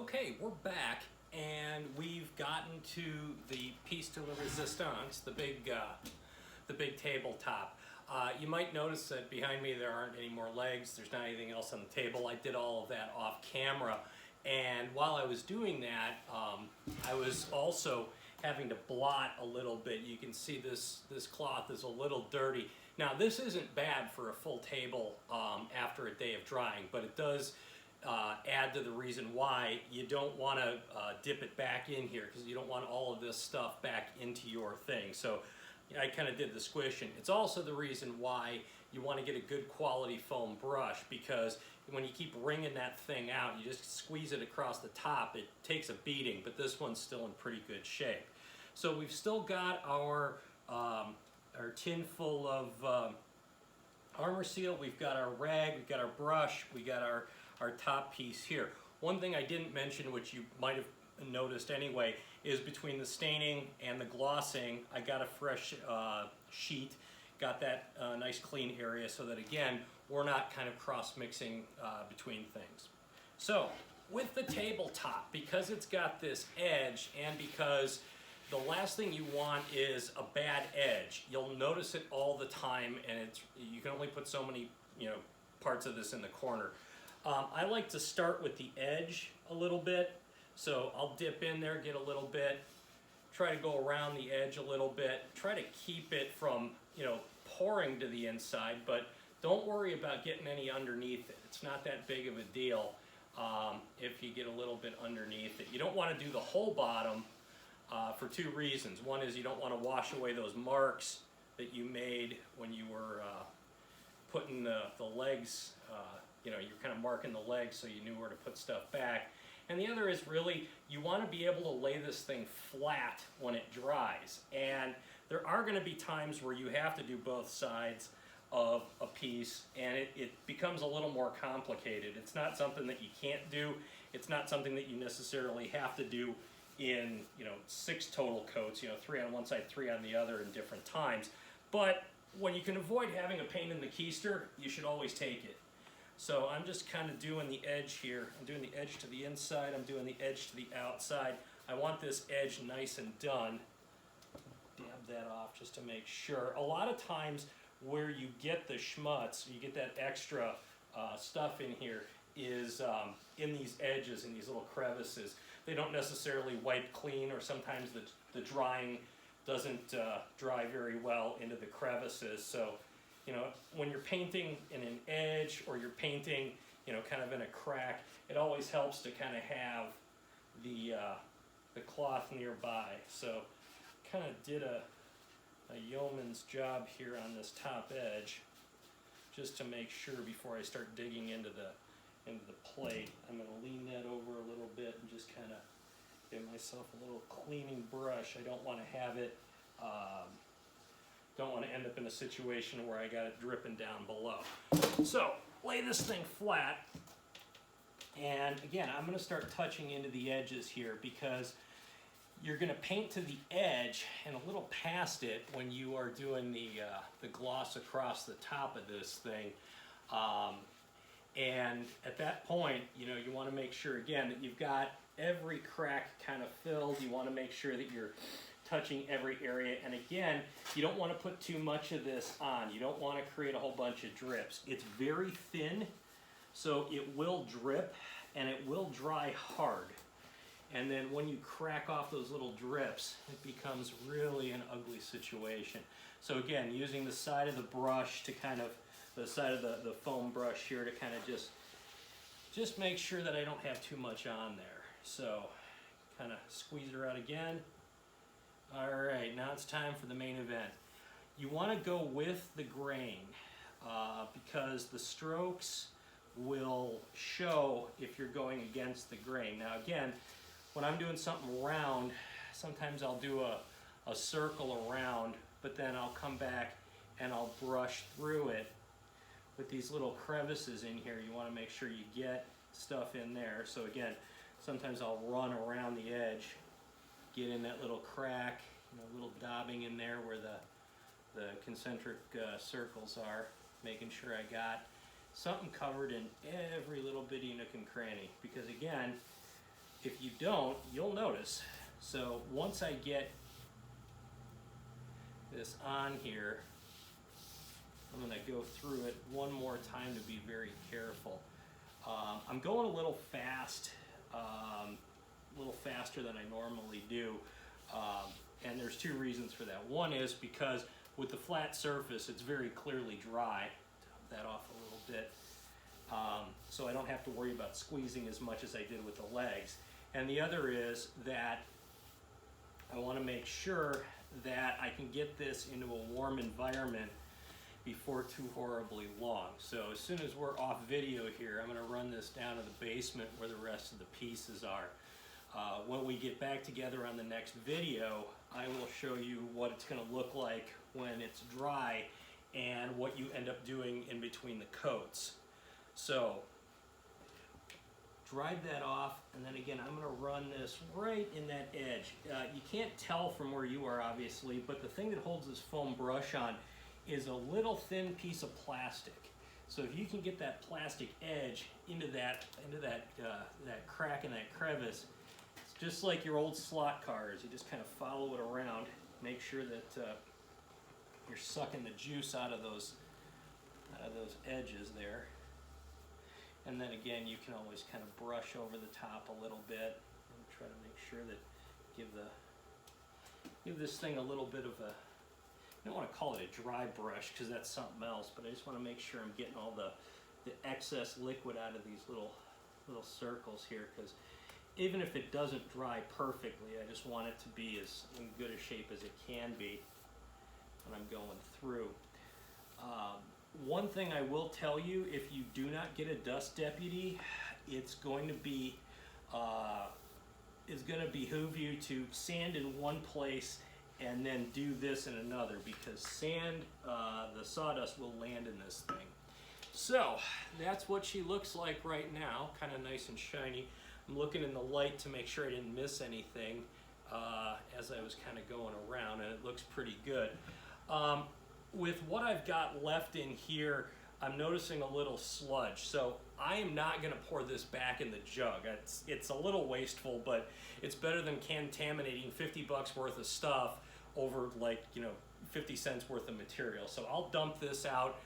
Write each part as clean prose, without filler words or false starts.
Okay, we're back and we've gotten to the piece de la resistance, the big tabletop. You might notice that behind me there aren't any more legs, there's not anything else on the table. I did all of that off camera, and while I was doing that, I was also having to blot a little bit. You can see this cloth is a little dirty. Now this isn't bad for a full table after a day of drying, but it does add to the reason why you don't want to dip it back in here, because you don't want all of this stuff back into your thing. So I kind of did the squishing. It's also the reason why you want to get a good quality foam brush, because when you keep wringing that thing out, you just squeeze it across the top, it takes a beating, but this one's still in pretty good shape. So we've still got our tin full of Armor Seal, we've got our rag, we've got our brush, we got our top piece here. One thing I didn't mention, which you might have noticed anyway, is between the staining and the glossing, I got a fresh sheet, got that nice clean area so that again, we're not kind of cross-mixing between things. So, with the tabletop, because it's got this edge and because the last thing you want is a bad edge. You'll notice it all the time, and you can only put so many parts of this in the corner. I like to start with the edge a little bit, so I'll dip in there, get a little bit, try to go around the edge a little bit, try to keep it from pouring to the inside, but don't worry about getting any underneath it. It's not that big of a deal if you get a little bit underneath it. You don't want to do the whole bottom for two reasons. One is you don't want to wash away those marks that you made when you were putting the legs, you're kind of marking the legs so you knew where to put stuff back. And the other is really, you want to be able to lay this thing flat when it dries. And there are going to be times where you have to do both sides of a piece, and it becomes a little more complicated. It's not something that you can't do. It's not something that you necessarily have to do in 6 total coats, 3 on one side, 3 on the other in different times. But when you can avoid having a pain in the keister, you should always take it. So I'm just kind of doing the edge here. I'm doing the edge to the inside, I'm doing the edge to the outside. I want this edge nice and done. Dab that off just to make sure. A lot of times where you get the schmutz, you get that extra stuff in here, is in these edges, in these little crevices. They don't necessarily wipe clean, or sometimes the drying doesn't dry very well into the crevices. So when you're painting in an edge, or you're painting kind of in a crack, it always helps to kind of have the cloth nearby. So kind of did a yeoman's job here on this top edge, just to make sure before I start digging into the plate. I'm going to lean that over a little bit and just kind of give myself a little cleaning brush. I don't want to have it, don't want to end up in a situation where I got it dripping down below. So, lay this thing flat, and again, I'm going to start touching into the edges here, because you're going to paint to the edge and a little past it when you are doing the gloss across the top of this thing. And at that point, you want to make sure, again, that you've got every crack kind of filled. You want to make sure that you're touching every area. And again, you don't want to put too much of this on. You don't want to create a whole bunch of drips. It's very thin, so it will drip and it will dry hard. And then when you crack off those little drips, it becomes really an ugly situation. So again, using the side of the brush to kind of, the side of the foam brush here to kind of just make sure that I don't have too much on there. So kind of squeeze her out again. All right, now it's time for the main event. You want to go with the grain because the strokes will show if you're going against the grain. Now again, when I'm doing something round, sometimes I'll do a circle around, but then I'll come back and I'll brush through it with these little crevices in here. You want to make sure you get stuff in there. So again, sometimes I'll run around the edge, get in that little crack, a little daubing in there where the concentric circles are, making sure I got something covered in every little bitty nook and cranny. Because again, if you don't, you'll notice. So once I get this on here, I'm going to go through it one more time to be very careful. I'm going a little fast, a little faster than I normally do, and there's two reasons for that. One is because with the flat surface, it's very clearly dry. Top that off a little bit, so I don't have to worry about squeezing as much as I did with the legs. And the other is that I want to make sure that I can get this into a warm environment before too horribly long. So as soon as we're off video here, I'm going to run this down to the basement where the rest of the pieces are. When we get back together on the next video, I will show you what it's going to look like when it's dry and what you end up doing in between the coats. So drive that off, and then again I'm going to run this right in that edge. You can't tell from where you are obviously, but the thing that holds this foam brush on is a little thin piece of plastic. So if you can get that plastic edge into that crack and that crevice, it's just like your old slot cars. You just kind of follow it around, make sure that you're sucking the juice out of those edges there. And then again, you can always kind of brush over the top a little bit and try to make sure that give this thing a little bit of a, I don't want to call it a dry brush because that's something else, but I just want to make sure I'm getting all the excess liquid out of these little circles here, because even if it doesn't dry perfectly, I just want it to be as in good a shape as it can be when I'm going through. One thing I will tell you, if you do not get a dust deputy, it's going to behoove you to sand in one place and then do this in another, because sand, the sawdust will land in this thing. So that's what she looks like right now, kind of nice and shiny. I'm looking in the light to make sure I didn't miss anything as I was kind of going around, and it looks pretty good. With what I've got left in here, I'm noticing a little sludge. So I am not going to pour this back in the jug. It's a little wasteful, but it's better than contaminating 50 bucks worth of stuff over 50 cents worth of material. So I'll dump this out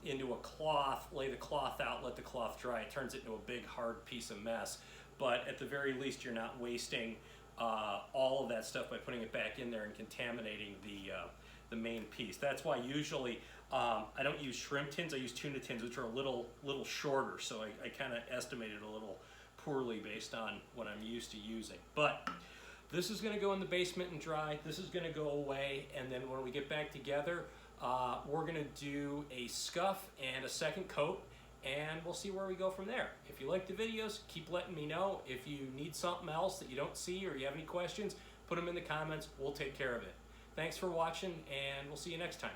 into a cloth, lay the cloth out, let the cloth dry. It turns it into a big hard piece of mess. But at the very least, you're not wasting all of that stuff by putting it back in there and contaminating the main piece. That's why usually I don't use shrimp tins, I use tuna tins, which are a little shorter, so I kind of estimated a little poorly based on what I'm used to using. But this is going to go in the basement and dry, this is going to go away, and then when we get back together, we're going to do a scuff and a second coat, and we'll see where we go from there. If you like the videos, keep letting me know. If you need something else that you don't see or you have any questions, put them in the comments, we'll take care of it. Thanks for watching, and we'll see you next time.